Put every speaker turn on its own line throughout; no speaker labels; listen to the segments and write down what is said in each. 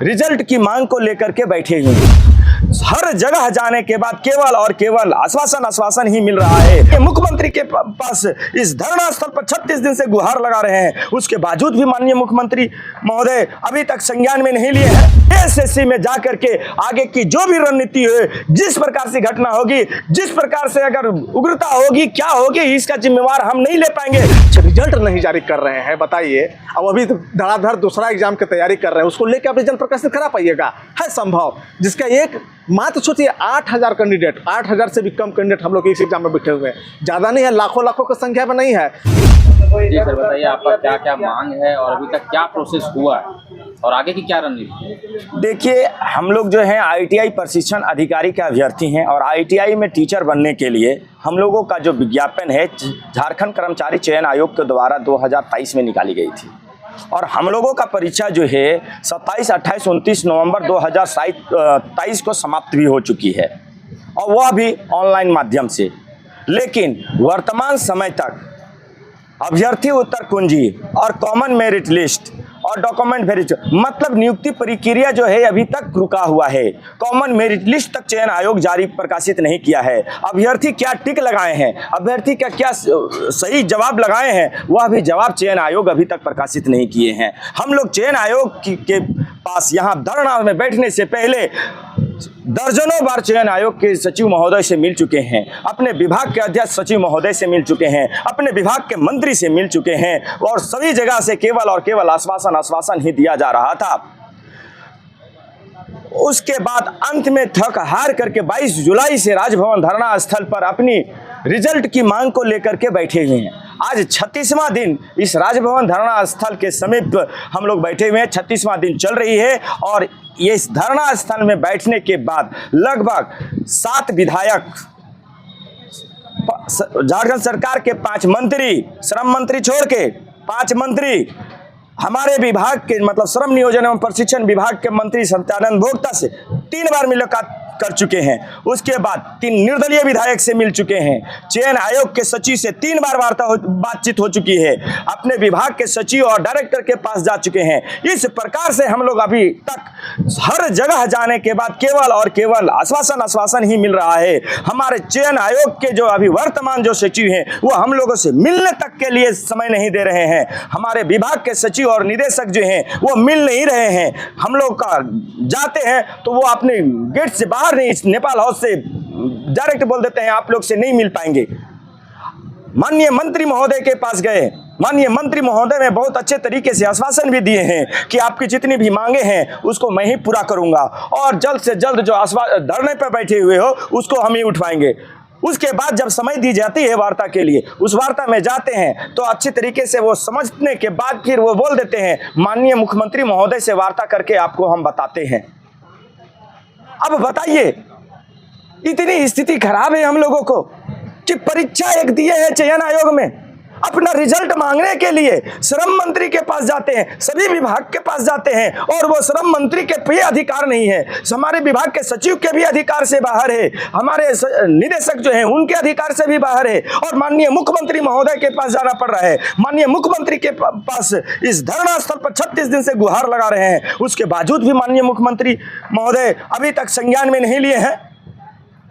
Result की मांग को लेकर के बैठे हुए हैं। हर जगह जाने के बाद केवल और केवल आश्वासन ही मिल रहा है। मुख्यमंत्री के पास इस धरना स्थल पर 36 दिन से गुहार लगा रहे हैं, उसके बावजूद भी माननीय मुख्यमंत्री महोदय अभी तक संज्ञान में नहीं लिए हैं। एसएससी में जाकर के आगे की जो भी रणनीति है, जिस प्रकार से घटना होगी, जिस प्रकार से अगर उग्रता होगी, क्या होगी, इसका जिम्मेवार हम नहीं ले पाएंगे।
रिजल्ट नहीं जारी कर रहे हैं, बताइए। अब अभी तो धड़ाधड़ दूसरा एग्जाम की तैयारी कर रहे हैं, उसको लेकर आप रिजल्ट प्रकाशित करा पाइएगा? है संभव? जिसका एक मात्र सोचिए 8000 कैंडिडेट, 8000 से भी कम कैंडिडेट हम लोग इस एग्जाम में बैठे हुए हैं। ज़्यादा नहीं है, लाखों की संख्या में नहीं है।
जी सर, बताइए आपका क्या क्या मांग है और अभी तक क्या प्रोसेस हुआ है और आगे की क्या रणनीति?
देखिए, हम लोग जो है आईटीआई प्रशिक्षण अधिकारी के अभ्यर्थी हैं और आईटीआई में टीचर बनने के लिए हम लोगों का जो विज्ञापन है झारखंड कर्मचारी चयन आयोग के द्वारा 2023 में निकाली गई थी और हम लोगों का परीक्षा जो है 27, 28, 29 नवंबर 2023 को समाप्त भी हो चुकी है और वह भी ऑनलाइन माध्यम से। लेकिन वर्तमान समय तक अभ्यर्थी उत्तर कुंजी और कॉमन मेरिट लिस्ट और डॉक्यूमेंट वेरिफिकेशन मतलब नियुक्ति प्रक्रिया जो है अभी तक रुका हुआ है। कॉमन मेरिट लिस्ट तक चयन आयोग जारी प्रकाशित नहीं किया है। अभ्यर्थी क्या टिक लगाए हैं, अभ्यर्थी का क्या सही जवाब लगाए हैं, वह भी जवाब चयन आयोग अभी तक प्रकाशित नहीं किए हैं। हम लोग चयन आयोग के पास यहाँ धरना में बैठने से पहले दर्जनों बार चयन आयोग के सचिव महोदय से मिल चुके हैं, अपने विभाग के अध्यक्ष सचिव महोदय से मिल चुके हैं, अपने विभाग के मंत्री से मिल चुके हैं और सभी जगह से केवल और केवल आश्वासन ही दिया जा रहा था। उसके बाद अंत में थक हार करके 22 जुलाई से राजभवन धरना स्थल पर अपनी रिजल्ट की मांग को लेकर के बैठे हुए हैं। आज 36वां दिन इस राजभवन धरना स्थल के समीप हम लोग बैठे हुए हैं। 36वां दिन चल रही है और ये इस धरना स्थल में बैठने के बाद लगभग 7 विधायक, झारखंड सरकार के 5 मंत्री, श्रम मंत्री छोड़ के 5 मंत्री, हमारे विभाग के मतलब श्रम नियोजन एवं प्रशिक्षण विभाग के मंत्री सत्यानंद भोक्ता से 3 बार मुलाकात कर चुके हैं। उसके बाद 3 निर्दलीय विधायक से मिल चुके हैं। चयन आयोग के सचिव से 3 बार बातचीत हो चुकी है। अपने विभाग के सचिव और डायरेक्टर के पास जा चुके हैं। इस प्रकार से हम लोग अभी तक हर जगह जाने के बाद केवल और केवल आश्वासन ही मिल रहा है। हमारे चयन आयोग के जो अभी वर्तमान जो सचिव हैं वो हम लोगों से मिलने तक के लिए समय नहीं दे रहे हैं। हमारे विभाग के सचिव और निदेशक जो हैं वो मिल नहीं रहे हैं। हम लोग का जाते हैं तो वो अपने गेट से बाहर नहीं, नेपाल हाउस से डायरेक्ट बोल देते हैं आप लोग से नहीं मिल पाएंगे। माननीय मंत्री महोदय के पास गए, माननीय मंत्री महोदय ने बहुत अच्छे तरीके से आश्वासन भी दिए हैं कि आपकी जितनी भी मांगे हैं उसको मैं ही पूरा करूंगा और जल्द से जल्द जो धरने पर बैठे हुए हो उसको हम ही उठवाएंगे। उसके बाद जब समय दी जाती है वार्ता के लिए, उस वार्ता में जाते हैं तो अच्छी तरीके से वो समझने के बाद फिर वो बोल देते हैं माननीय मुख्यमंत्री महोदय से वार्ता करके आपको हम बताते हैं। अब बताइए, इतनी स्थिति खराब है हम लोगों को कि परीक्षा एक दिए हैं चयन आयोग में, अपना रिजल्ट मांगने के लिए श्रम मंत्री के पास जाते हैं, सभी विभाग के पास जाते हैं और वो श्रम मंत्री के भी अधिकार नहीं है, हमारे विभाग के सचिव के भी अधिकार से बाहर है, हमारे निदेशक जो हैं उनके अधिकार से भी बाहर है और माननीय मुख्यमंत्री महोदय के पास जाना पड़ रहा है। माननीय मुख्यमंत्री के पास इस धरना स्थल पर 36 दिन से गुहार लगा रहे हैं, उसके बावजूद भी माननीय मुख्यमंत्री महोदय अभी तक संज्ञान में नहीं लिए हैं।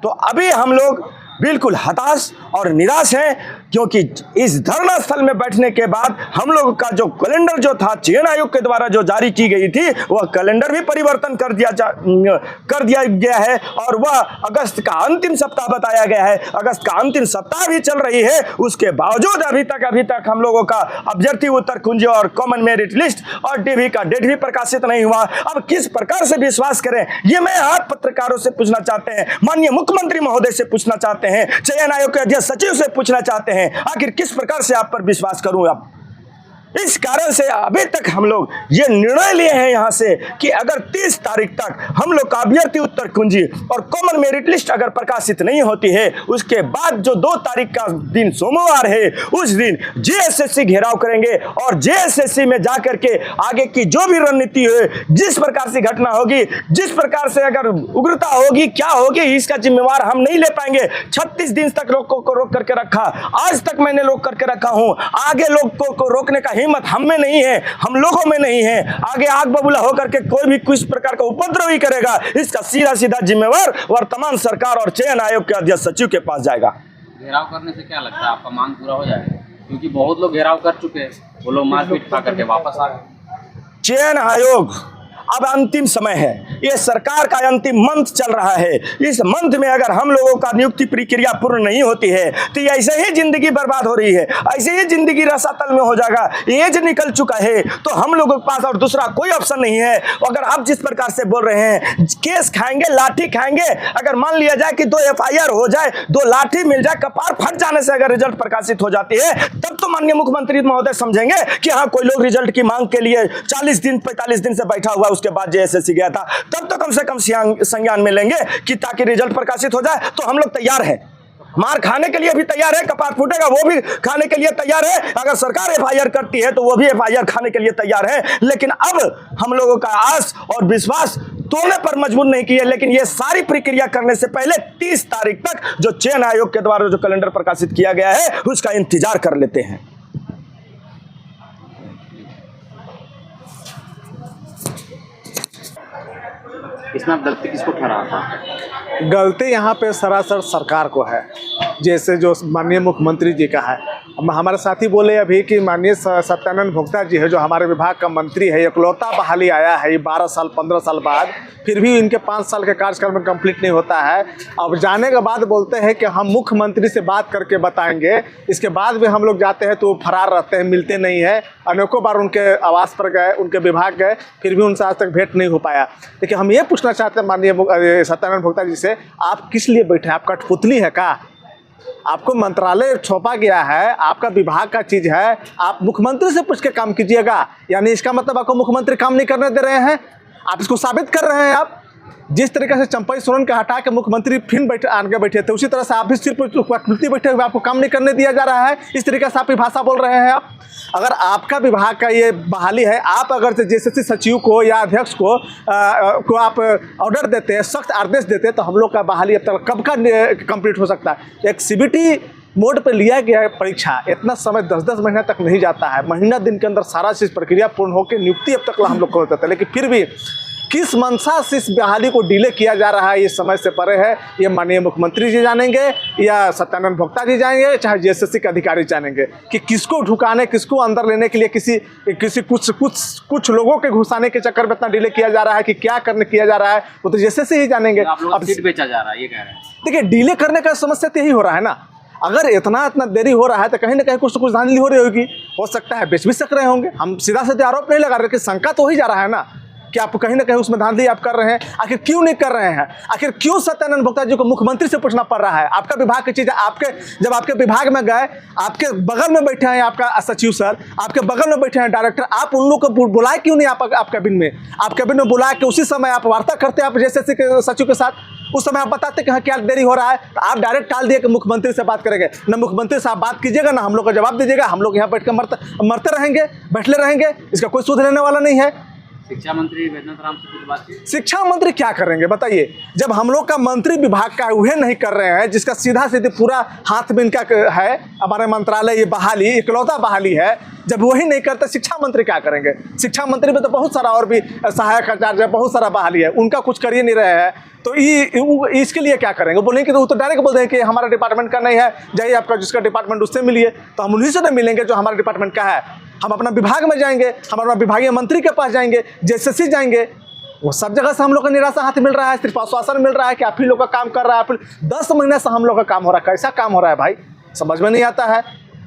तो अभी हम लोग बिल्कुल हताश और निराश हैं क्योंकि इस धरना स्थल में बैठने के बाद हम लोग का जो कैलेंडर जो था चयन आयोग के द्वारा जो जारी की गई थी वह कैलेंडर भी परिवर्तन कर दिया गया है और वह अगस्त का अंतिम सप्ताह बताया गया है। अगस्त का अंतिम सप्ताह भी चल रही है, उसके बावजूद अभी तक हम लोगों का अभ्यर्थी उत्तर कुंज और कॉमन मेरिट लिस्ट और डीवी का डेट भी प्रकाशित नहीं हुआ। अब किस प्रकार से विश्वास करें, ये मैं आप पत्रकारों से पूछना चाहते हैं, माननीय मुख्यमंत्री महोदय से पूछना चाहते हैं, चयन आयोग के अध्यक्ष सचिव से पूछना चाहते हैं, आखिर किस प्रकार से आप पर विश्वास करूं। अब इस कारण से अभी तक हम लोग ये निर्णय लिए हैं यहाँ से कि अगर 30 तारीख तक हम लोग का अभ्यर्थी उत्तर कुंजी और कॉमन मेरिट लिस्ट अगर प्रकाशित नहीं होती है, उसके बाद जो 2 तारीख का दिन सोमवार है उस दिन जेएसएससी घेराव करेंगे और जेएसएससी में जाकर के आगे की जो भी रणनीति है, जिस प्रकार से घटना होगी, जिस प्रकार से अगर उग्रता होगी, क्या होगी, इसका जिम्मेवार हम नहीं ले पाएंगे। 36 दिन तक लोगों को रोक करके रखा, आज तक मैंने रोक करके रखा हूँ, आगे लोग को रोकने का हिम्मत हम में नहीं है, हम लोगों में नहीं है। आगे आग बबूला होकर के कोई भी किस प्रकार का उपद्रव ही करेगा, इसका सीधा सीधा जिम्मेवार वर्तमान सरकार और चयन आयोग के अध्यक्ष सचिव के पास जाएगा।
घेराव करने से क्या लगता है आपका मांग पूरा हो जाएगा? क्योंकि बहुत लोग घेराव कर चुके हैं, वो लोग मारपीट खा करके वापस आ गए।
चयन आयोग अब अंतिम समय है, ये सरकार का अंतिम मंथ चल रहा है। इस मंथ में अगर हम लोगों का नियुक्ति प्रक्रिया पूर्ण नहीं होती है तो ऐसे ही जिंदगी बर्बाद हो रही है, ऐसे ही जिंदगी रसातल में हो जाएगा। एज निकल चुका है तो हम लोगों के पास और दूसरा कोई ऑप्शन नहीं है। अगर आप जिस प्रकार से बोल रहे हैं केस खाएंगे, लाठी खाएंगे, अगर मान लिया जाए कि 2 FIR हो जाए, 2 लाठी मिल जाए, कपार फट जाने से अगर रिजल्ट प्रकाशित हो जाती है, तब तो माननीय मुख्यमंत्री महोदय समझेंगे कि हाँ कोई लोग रिजल्ट की मांग के लिए 40 दिन 45 दिन से बैठा हुआ, उसके बाद JSSC गया था, तब तो कम से कम संज्ञान में लेंगे कि ताकि रिजल्ट प्रकाशित हो जाए। तो हम लोग तैयार हैं, मार खाने के लिए भी तैयार है, कपार फूटेगा वो भी खाने के लिए तैयार है। अगर सरकार FIR करती है तो वो भी FIR खाने के लिए तैयार है। लेकिन अब हम लोगों का आस और विश्वास तोड़ने पर मजबूर नहीं किया, लेकिन ये सारी प्रक्रिया करने से पहले 30 तारीख तक जो चयन आयोग के द्वारा जो कैलेंडर प्रकाशित किया गया है उसका इंतजार कर लेते हैं।
इसमें आप गलती किसको ठहराता?
गलती यहाँ पे सरासर सरकार को है, जैसे जो माननीय मुख्यमंत्री जी का है। हमारे साथी बोले अभी कि माननीय सत्यानंद भोक्ता जी है जो हमारे विभाग का मंत्री है, इकलौता बहाली आया है ये 12 साल 15 साल बाद, फिर भी इनके 5 साल के कार्यकाल में कंप्लीट नहीं होता है। अब जाने के बाद बोलते हैं कि हम मुख्यमंत्री से बात करके बताएंगे, इसके बाद भी हम लोग जाते हैं तो फरार रहते हैं, मिलते नहीं है। अनेकों बार उनके आवास पर गए, उनके विभाग गए, फिर भी उनसे आज तक भेंट नहीं हो पाया। लेकिन हम ये पूछना चाहते हैं माननीय सत्यानंद भोक्ता जी से, आप किस लिए बैठे हैं? आप कठपुतली है का? आपको मंत्रालय सौंपा गया है, आपका विभाग का चीज़ है, आप मुख्यमंत्री से पूछ के काम कीजिएगा। यानी इसका मतलब आपको मुख्यमंत्री काम नहीं करने दे रहे हैं, आप इसको साबित कर रहे हैं। आप जिस तरीके से चंपई सोरेन के हटा के मुख्यमंत्री फिर आगे बैठे थे, उसी तरह से आप भी सिर्फ कठपुतली बैठे हुए, आपको काम नहीं करने दिया जा रहा है। इस तरीके से आप ये भाषा बोल रहे हैं। आप अगर आपका विभाग का ये बहाली है, आप अगर JSSC सचिव को या अध्यक्ष को आप ऑर्डर देते हैं, सख्त आदेश देते हैं, तो हम लोग का बहाली अब तक कब का कंप्लीट हो सकता है। एक CBT मोड पे लिया गया है परीक्षा, इतना समय 10-10 महीना तक नहीं जाता है। महीना दिन के अंदर सारा चीज़ प्रक्रिया पूर्ण होकर नियुक्ति अब तक हम लोग को होता था। लेकिन फिर भी किस मंशा से इस बहाली को डिले किया जा रहा है, ये समय से परे है। ये माननीय मुख्यमंत्री जी जानेंगे या सत्यानंद भोक्ता जी जाएंगे, चाहे JSSC के अधिकारी जानेंगे कि किसको ढुकाने, किसको अंदर लेने के लिए किसी कुछ लोगों के घुसाने के चक्कर में इतना डिले किया जा रहा है कि क्या करने किया जा रहा है, वो तो JSSC ही जानेंगे।
अब सीट बेचा जा रहा है, ये कह रहे हैं।
देखिए, डिले करने का समस्या तो यही हो रहा है ना। अगर इतना देरी हो रहा है तो कहीं ना कहीं कुछ तो कुछ धांधली हो रही होगी, हो सकता है बेच भी सक रहे होंगे। हम सीधा सीधा आरोप नहीं लगा रहे, लेकिन शंका तो हो ही जा रहा है ना कि आप कहीं ना कहीं उसमें धांधली आप कर रहे हैं। आखिर क्यों नहीं कर रहे हैं? आखिर क्यों सत्यानंद भोक्ता जी को मुख्यमंत्री से पूछना पड़ रहा है? आपका विभाग की चीज़ है, जब आपके विभाग में गए, आपके बगल में बैठे हैं आपका सचिव सर, आपके बगल में बैठे हैं डायरेक्टर, आप उन लोगों को बुलाए क्यों नहीं? आप कैबिन में, आप कैबिन में बुला के उसी समय आप वार्ता करते हैं आप JSSC के सचिव के साथ। उस समय आप बताते कि हाँ क्या देरी हो रहा है, तो आप डायरेक्ट टाल दिए कि मुख्यमंत्री से बात करेंगे। ना मुख्यमंत्री से आप बात कीजिएगा, ना हम लोग का जवाब दीजिएगा। हम लोग यहाँ बैठ कर मरते रहेंगे, बैठले रहेंगे, इसका कोई सूद लेने वाला नहीं है।
शिक्षा मंत्री वैद्यनाथ राम से कुछ बात की?
शिक्षा मंत्री क्या करेंगे बताइए? जब हम लोग का मंत्री विभाग का वह नहीं कर रहे हैं, जिसका सीधा सीधे पूरा हाथ में इनका है, हमारे मंत्रालय ये बहाली इकलौता बहाली है, जब वही नहीं करते शिक्षा मंत्री क्या करेंगे? शिक्षा मंत्री में तो बहुत सारा और भी सहायक आचार्य, बहुत सारा बहाली है, उनका कुछ कर ही नहीं रहे हैं। तो इसके लिए क्या करेंगे? बोलेंगे तो डायरेक्ट बोल देंगे कि हमारा डिपार्टमेंट का नहीं है, जाइए आपका जिसका डिपार्टमेंट उससे मिलिए। तो हम उन्हीं से नहीं मिलेंगे जो हमारे डिपार्टमेंट का है। हम अपना विभाग में जाएंगे, हम अपना विभागीय मंत्री के पास जाएंगे, JSSC जाएंगे, वो सब जगह से हम लोग को निराशा हाथ मिल रहा है, सिर्फ आश्वासन मिल रहा है कि आप ही लोग का काम कर रहा है। फिर 10 महीने से हम लोग का काम हो रहा है, कैसा काम हो रहा है भाई, समझ में नहीं आता है।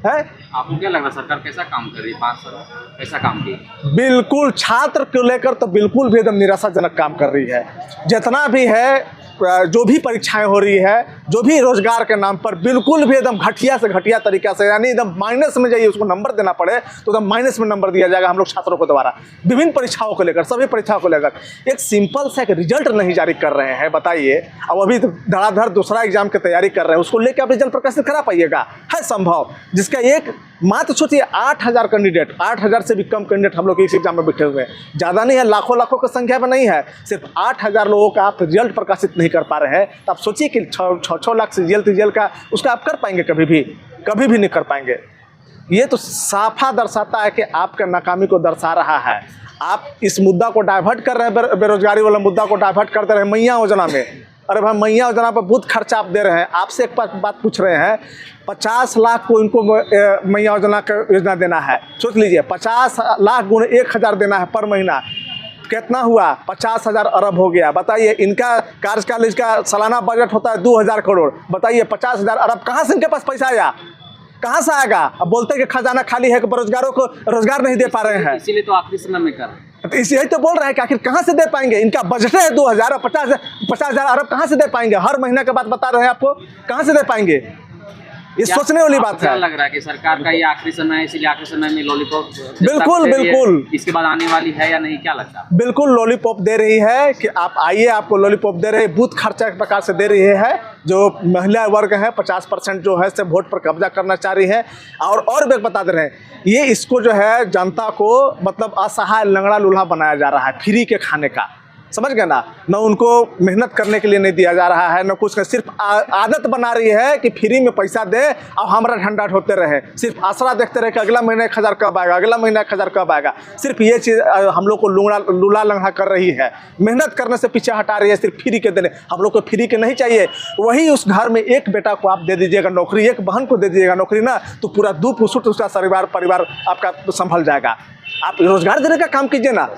आपको क्या लग रहा है सरकार कैसा काम कर रही है? 5 साल कैसा काम की?
बिल्कुल छात्र को लेकर तो बिल्कुल भी एकदम निराशाजनक काम कर रही है। जितना भी है, जो भी परीक्षाएं हो रही है, जो भी रोजगार के नाम पर, बिल्कुल भी एकदम घटिया से घटिया तरीका से, यानी एकदम माइनस में जाइए, उसको नंबर देना पड़े तो एकदम माइनस में नंबर दिया जाएगा हम लोग छात्रों को द्वारा। विभिन्न परीक्षाओं को लेकर, सभी परीक्षाओं को लेकर एक सिंपल सा एक रिजल्ट नहीं जारी कर रहे हैं, बताइए। अब अभी तो धड़ाधड़ दूसरा एग्जाम की तैयारी कर रहे हैं, उसको लेकर आप रिजल्ट प्रकाशित करा पाइएगा? है संभव? जिसका एक मात्र सोचिए 8000 कैंडिडेट, 8000 से भी कम कैंडिडेट हम लोग इस एग्जाम में बैठे हुए हैं। ज़्यादा नहीं है, लाखों लाखों की संख्या में नहीं है, सिर्फ 8000 लोगों का आप रिजल्ट प्रकाशित नहीं कर पा रहे हैं। तो आप सोचिए कि 6 लाख से रिजल्ट का उसका आप कर पाएंगे? कभी भी नहीं कर पाएंगे। ये तो साफा दर्शाता है कि आपका नाकामी को दर्शा रहा है। आप इस मुद्दा को डाइवर्ट कर रहे हैं, बेरोजगारी वाला मुद्दा को डाइवर्ट करते रहे मैया योजना में। अरे भाई मैया योजना पर बहुत खर्चा आप दे रहे हैं। आपसे एक बात पूछ रहे हैं, 50 लाख को इनको मैया योजना का योजना देना है। सोच लीजिए 50 लाख गुणे 1000 देना है पर महीना, कितना हुआ? 50,000 अरब हो गया। बताइए, इनका कार्यकाल, इसका सालाना बजट होता है 2000 करोड़। बताइए 50,000 अरब कहाँ से इनके पास पैसा आया? कहाँ से आएगा? अब बोलते हैं कि खजाना खाली है कि बेरोजगारों को रोजगार नहीं दे पा रहे हैं।
इसीलिए तो आखिरी समय में कर रहे हैं।
तो इसी तो बोल रहे हैं कि आखिर कहाँ से दे पाएंगे? इनका बजट है 2000 और 50,000 अरब कहाँ से दे पाएंगे? हर महीने के बाद बता रहे हैं आपको, कहाँ से दे पाएंगे? ये सोचने वाली बात है।
क्या लग रहा है कि सरकार का ये आखिरी समय है, इसीलिए आखिरी समय में लॉलीपॉप
बिल्कुल बिल्कुल
इसके बाद आने वाली है या नहीं, क्या लगता है?
बिल्कुल लॉलीपॉप दे रही है कि आप आइए, आपको लॉलीपॉप दे रहे हैं। बूथ खर्चा के प्रकार से दे रही है। जो महिला वर्ग है 50% जो है से वोट पर कब्जा करना चाह रही है। और भी बता दे रहे हैं, ये इसको जो है जनता को मतलब असहाय लंगड़ा लूल्हा बनाया जा रहा है फ्री के खाने का। समझ गए ना? न उनको मेहनत करने के लिए नहीं दिया जा रहा है, न कुछ, सिर्फ आदत बना रही है कि फ्री में पैसा दे और हमारा झंडा ढोते रहे। सिर्फ आसरा देखते रहे कि अगला महीना 1000 कब आएगा, अगला महीना 1000 कब आएगा। सिर्फ ये चीज़ हम लोग को लूला लंगड़ा कर रही है। मेहनत करने से पीछे हटा रही है, सिर्फ फ्री के देने। हम लोग को फ्री के नहीं चाहिए। वही उस घर में एक बेटा को आप दे दीजिएगा नौकरी, एक बहन को दे दीजिएगा नौकरी ना, तो पूरा 2 फुसुट उसका परिवार आपका संभल जाएगा। आप रोजगार देने का काम कीजिए ना,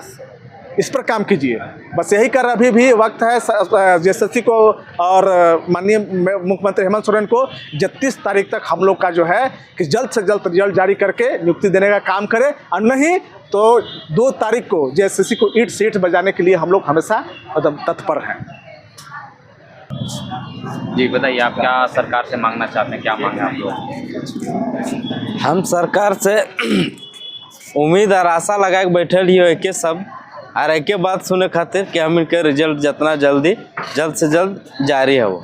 इस पर काम कीजिए। बस यही कर, अभी भी वक्त है JSSC को और माननीय मुख्यमंत्री हेमंत सोरेन को 31 तारीख तक हम लोग का जो है कि जल्द से जल्द रिजल्ट जारी करके नियुक्ति देने का काम करें, और नहीं तो 2 तारीख को JSSC को ईंट सीट बजाने के लिए हम लोग हमेशा मतलब तत्पर हैं।
जी बताइए, आप क्या सरकार से मांगना चाहते हैं, क्या मांगे आप लोग?
हम सरकार से उम्मीद और आशा लगा के बैठल ही के सब, और एक बात सुने खातिर कि हम इनके रिजल्ट जितना जल्द से जल्द जारी है वो,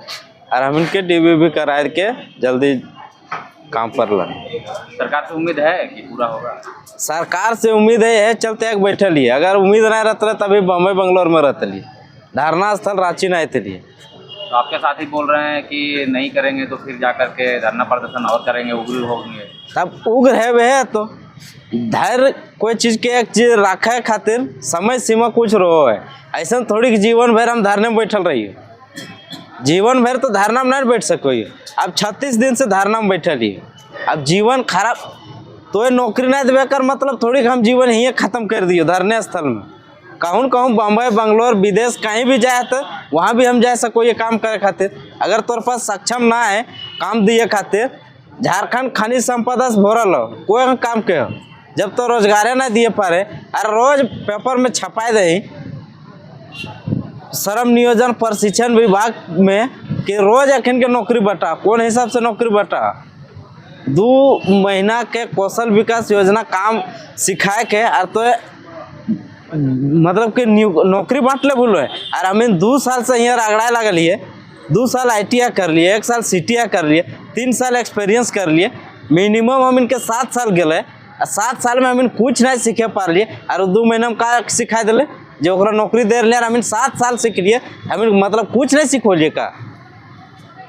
और हम इनके DB भी कराए के जल्दी काम पर लगे।
सरकार से उम्मीद है कि पूरा होगा?
सरकार से उम्मीद है चलते एक बैठल ही। अगर उम्मीद नहीं रहते तभी बम्बई बंगलोर में रहते लिए, धरना स्थल रांची नहीं थे लिए।
तो आपके साथी बोल रहे हैं कि नहीं करेंगे तो फिर जा करके धरना प्रदर्शन और करेंगे, उग्र होंगे।
तब उग्र है वह तो धैर्य कोई चीज़ के एक चीज़ रखे खातिर समय सीमा कुछ रहो है। ऐसा थोड़ी कि जीवन भर हम धरने में बैठल रही हो। जीवन भर तो धरना में नहीं बैठ सको। अब 36 दिन से धरना में बैठल ही। अब जीवन खराब तो ये नौकरी नहीं देवे कर मतलब थोड़ी हम जीवन ही ख़त्म कर दिए धरने स्थल में। कहूँ बम्बई बंगलोर विदेश कहीं भी जाए तो वहाँ भी हम जा सको ये काम करे खातिर। अगर तोर पास सक्षम ना है काम दिए खातिर, झारखंड खनिज संपदा से भरल हो, कोई काम के हो, जब तो रोजगारे ना दिए पारे, और रोज पेपर में छपाई दे श्रम नियोजन प्रशिक्षण विभाग में कि रोज अखन के नौकरी बटा, कौन हिसाब से नौकरी बटा? 2 महीना के कौशल विकास योजना काम सिखाए के और तो मतलब कि नौकरी बांट ले बोलो है। और हमें 2 साल से यहाँ रगड़ा लगल है। 2 साल ITI कर लिए, 1 साल CTI कर लिए, 3 साल एक्सपीरियंस कर लिए। मिनिमम हम इनके 7 साल गए। 7 साल में हम कुछ नहीं सीखे पा लिए, और 2 महीना में का सिखा दिले जो ओकरा नौकरी दे रहे। हम 7 साल सीख लिए, हम मतलब कुछ नहीं सीखोलिए का।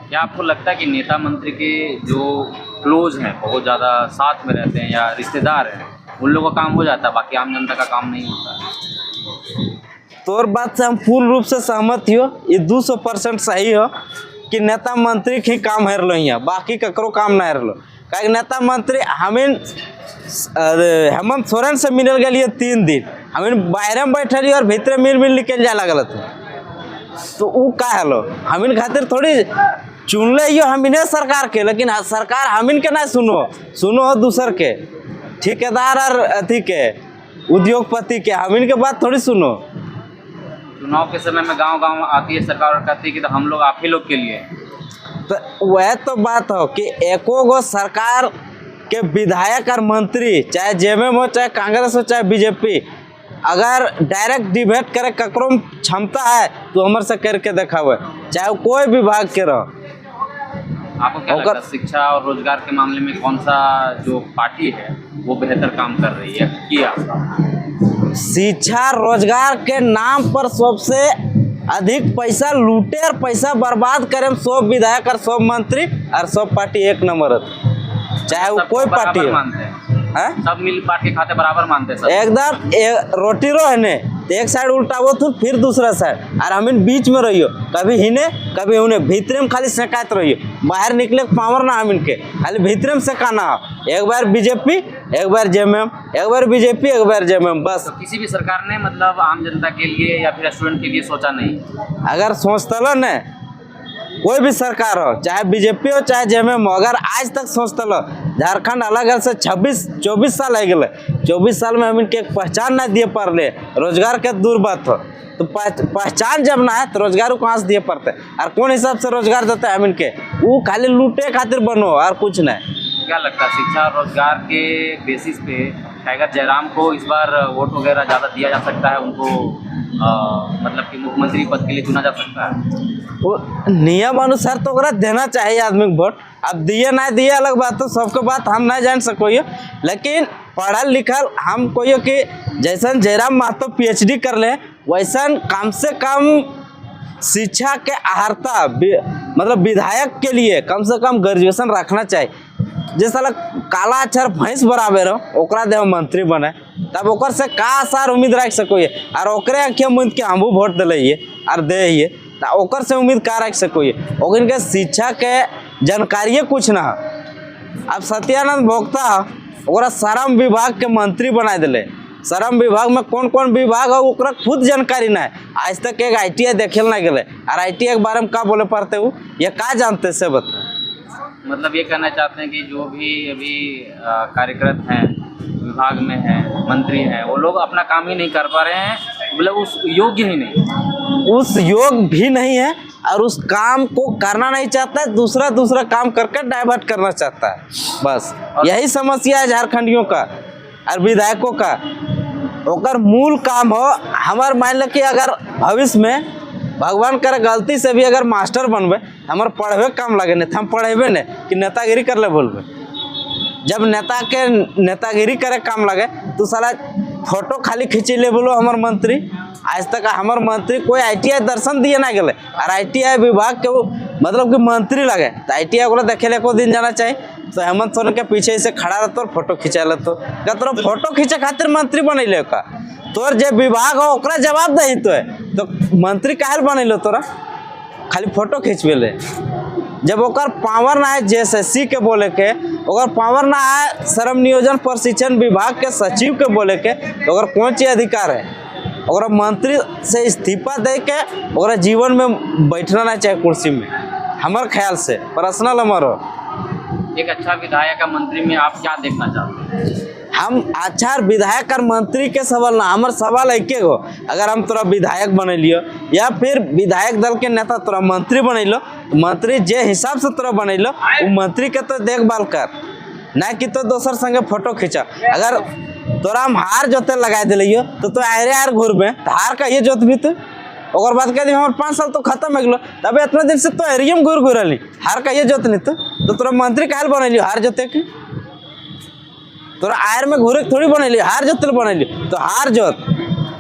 क्या आपको लगता है कि नेता मंत्री के जो क्लोज हैं, बहुत ज़्यादा साथ में रहते हैं या रिश्तेदार हैं, उन लोगों का काम हो जाता है, बाकी आम जनता का काम नहीं होता?
तोर बात से हम पूर्ण रूप से सहमत हो। ये 200% सही हो कि नेता मंत्री के ही काम हर लो, यहाँ बाकी ककरो काम नहीं हर लो। क्या नेता मंत्री हमें हेमंत सोरेन से मिल गए 3 दिन, हमें बाहर में बैठे और भीतर मिल निकल जाए लगल तो वो का हलो हमिन खातिर थोड़ी चुन ले यो हमिने सरकार के, लेकिन सरकार हमिन के ना सुनो दूसर के ठेकेदार और अथी के उद्योगपति के, हमिन के बात थोड़ी सुनो।
चुनाव के समय में गांव आती है सरकार और कहती है कि तो हम लोग आप ही लोग के लिए,
तो वह तो बात हो कि एको गो सरकार के विधायक और मंत्री चाहे JMM हो, चाहे कांग्रेस हो, चाहे BJP, अगर डायरेक्ट डिबेट करे ककरो क्षमता है तो हमारे से करके दिखावे, चाहे कोई विभाग के रहो।
आपको क्या लगता है शिक्षा और रोजगार के मामले में कौन सा जो पार्टी है वो बेहतर काम कर रही है किया?
शिक्षा रोजगार के नाम पर सबसे अधिक पैसा लूटे और पैसा बर्बाद करे सब विधायक और सब मंत्री और सब पार्टी 1 नंबर है। चाहे वो
सबको
कोई पार्टी
बराबर
हो।
मानते हैं,
हैं?
सब मिल बांट के खाते बराबर मानते हैं सब।
एकदम रोटी रो है ने तो एक साइड उल्टावो तो फिर दूसरा साइड और हम इन बीच में रहियो, कभी हिने कभी उन्हें भीतरे में खाली शिकायत रहियो, बाहर निकले पावर ना हम इनके खाली भीतरे में सिखाना हो। एक बार बीजेपी एक बार जेएमएम, एक बार बीजेपी एक बार जेएमएम, बस।
तो किसी भी सरकार ने मतलब आम जनता के लिए या फिर स्टूडेंट के लिए सोचा नहीं।
अगर सोचतलो न कोई भी सरकार हो, चाहे बीजेपी हो चाहे जेएमएम हो, अगर आज तक सोचतलो झारखंड अलग अलग से 26-24 साल है गए, 24 साल में हम इनके एक पहचान ना दिए पड़ले, रोजगार के दूर बात हो तो पहचान जब ना है तो रोजगार कहाँ से दिए पड़ते, और कौन हिसाब से रोजगार देते हैं हम इनके, वो खाली लूटे खातिर बनो और कुछ नहीं।
क्या लगता है शिक्षा और रोजगार के बेसिस पे टाइगर जयराम को इस बार वोट वगैरह ज़्यादा दिया जा सकता है, उनको मतलब कि मुख्यमंत्री पद के लिए चुना जा सकता है?
वो नियम अनुसार तो ओकरा देना चाहिए आदमी को वोट, अब दिए ना दिए अलग बात, तो सबके बात हम नहीं जान सको, लेकिन पढ़ल लिखल हम कोई कि जैसन जयराम महतो PhD कर ले वैसन कम से कम शिक्षा के अहर्ता मतलब विधायक के लिए कम से कम ग्रेजुएशन रखना चाहिए। जैसा काला अक्षर भैंस बराबर हो ओकरा देव मंत्री बने, तब ओकर से का आसार उम्मीद रख सको, और ओकरे आँखें मुद के हमू वोट दिले और दे तो ओकर से उम्मीद का रख सको, ओकन के शिक्षा के जानकारिए कुछ ना हो। अब सत्यानंद भोक्ता ओकरा श्रम विभाग के मंत्री बना दिले, श्रम विभाग में कौन कौन विभाग हो ओकरा खुद जानकारी ना है, आज तक एक ITI देखे ना गए, और ITI के बारे में का बोले पड़ते हो ये का जानते से बता।
मतलब ये कहना चाहते हैं कि जो भी अभी कार्यरत हैं विभाग में हैं मंत्री हैं वो लोग अपना काम ही नहीं कर पा रहे हैं, मतलब उस योग्य ही नहीं,
उस योग भी नहीं है और उस काम को करना नहीं चाहता है, दूसरा काम करके डाइवर्ट करना चाहता है, बस यही समस्या है झारखंडियों का और विधायकों का। ओकर मूल काम हो हमार मान लो कि अगर भविष्य में भगवान करे गलती से भी अगर मास्टर बनबे हमारे पढ़वे काम लगे नहीं, हम पढ़ेबे नहीं कि नेतागिरी कर ले बोलबे, जब नेतागिरी करे काम लगे तो साला फोटो खाली खींची ले बोलो हमार मंत्री। आज तक हमार मंत्री कोई ITI दर्शन दिए ना गए, और ITI विभाग के मतलब कि मंत्री लगे तो ITI को देखे ले को दिन जाना चाहिए, तो हेमंत सोरेन के पीछे से खड़ा रहता और फोटो खींचा लेतो, क्या तोरा फोटो खींचे खातिर मंत्री बनैले का, तोर जे विभाग हो ओकरा जवाब दही तो मंत्री काहे बनैलो, तोरा खाली फोटो खींचबे ले। जब ओकर पावर ना है JSSC के बोले के, ओकर पावर ना है श्रम नियोजन प्रशिक्षण विभाग के सचिव के बोले के, तो ओकर कौन चीज अधिकार है, ओकरा मंत्री से इस्तीफा दे के ओकरा जीवन में बैठना ना चाहिए कुर्सी में, हमारे ख्याल से पर्सनल हमारो।
एक अच्छा विधायक का मंत्री में आप क्या देखना चाहते हैं?
हम अच्छा विधायक और मंत्री के सवाल ना, हमार सवाल है के हो, अगर हम तोरा विधायक बनैलियो या फिर विधायक दल के नेता तोरा मंत्री बनैलो, मंत्री जे हिसाब से तोरा बनैलो वो मंत्री के तो देखभाल कर, ना कि तो दोसर संगे फोटो खींचा। अगर तोरा हम हार जोते लगा दिलियो तो आर घूरबे तो हार का ये जोत भी तो और बाद कह दी हमारे 5 साल तो खत्म हो गलो, तब इतना दिन से तो एरियम घूरली हार का ये जोत नहीं तो तोरा मंत्री काहे बनैली हार जोते के, तोरा आयर में घूरे थोड़ी बनैली हार जोते बनैली, तो हार जोत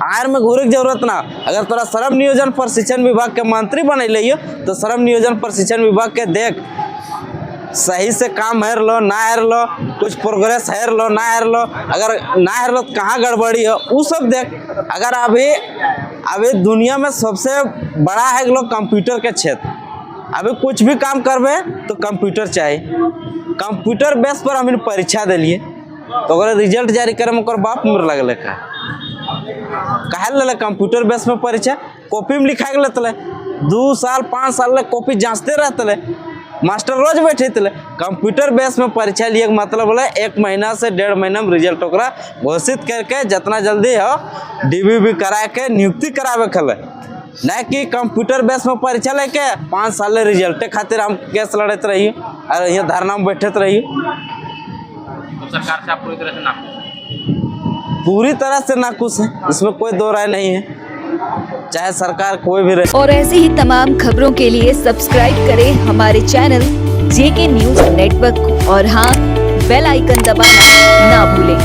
आयर में घूरे की जरूरत ना। अगर तोरा श्रम नियोजन प्रशिक्षण विभाग के मंत्री बनैले तो श्रम नियोजन प्रशिक्षण विभाग के देख सही से काम हेर लो ना हेर लो, कुछ प्रोग्रेस हेर लो ना हेर लो, अगर ना हेर लो तो कहाँ गड़बड़ी हो वो सब देख। अगर अभी दुनिया में सबसे बड़ा है लोग कंप्यूटर के क्षेत्र, अभी कुछ भी काम करबे तो कंप्यूटर चाहिए, कंप्यूटर बेस पर हम परीक्षा दिलिए तो अगर रिजल्ट जारी करे में बाप मर लगल काहे ले कंप्यूटर बेस में परीक्षा, कॉपी में लिखा गए तले 2 साल 5 साल कॉपी जांचते रहते मास्टर रोज बैठे थे, कंप्यूटर बेस में परीक्षा लिए मतलब बोले 1 महीना से 1.5 महीना में रिजल्ट ओकरा घोषित करके जितना जल्दी हो DBB करा के नियुक्ति करावे खले, ना कि कंप्यूटर बेस में परीक्षा लेके 5 साल रिजल्ट खातिर हम केस लड़ते रहिए और यहाँ धरना में बैठे रहिए।
तो सरकार से आप पूरी तरह से नाखुश हैं?
पूरी तरह से नाखुश है, इसमें कोई दो राय नहीं है, चाहे सरकार कोई भी रहे।
और ऐसी ही तमाम खबरों के लिए सब्सक्राइब करें हमारे चैनल JK न्यूज़ नेटवर्क को, और हाँ बेल आइकन दबाना ना भूलें।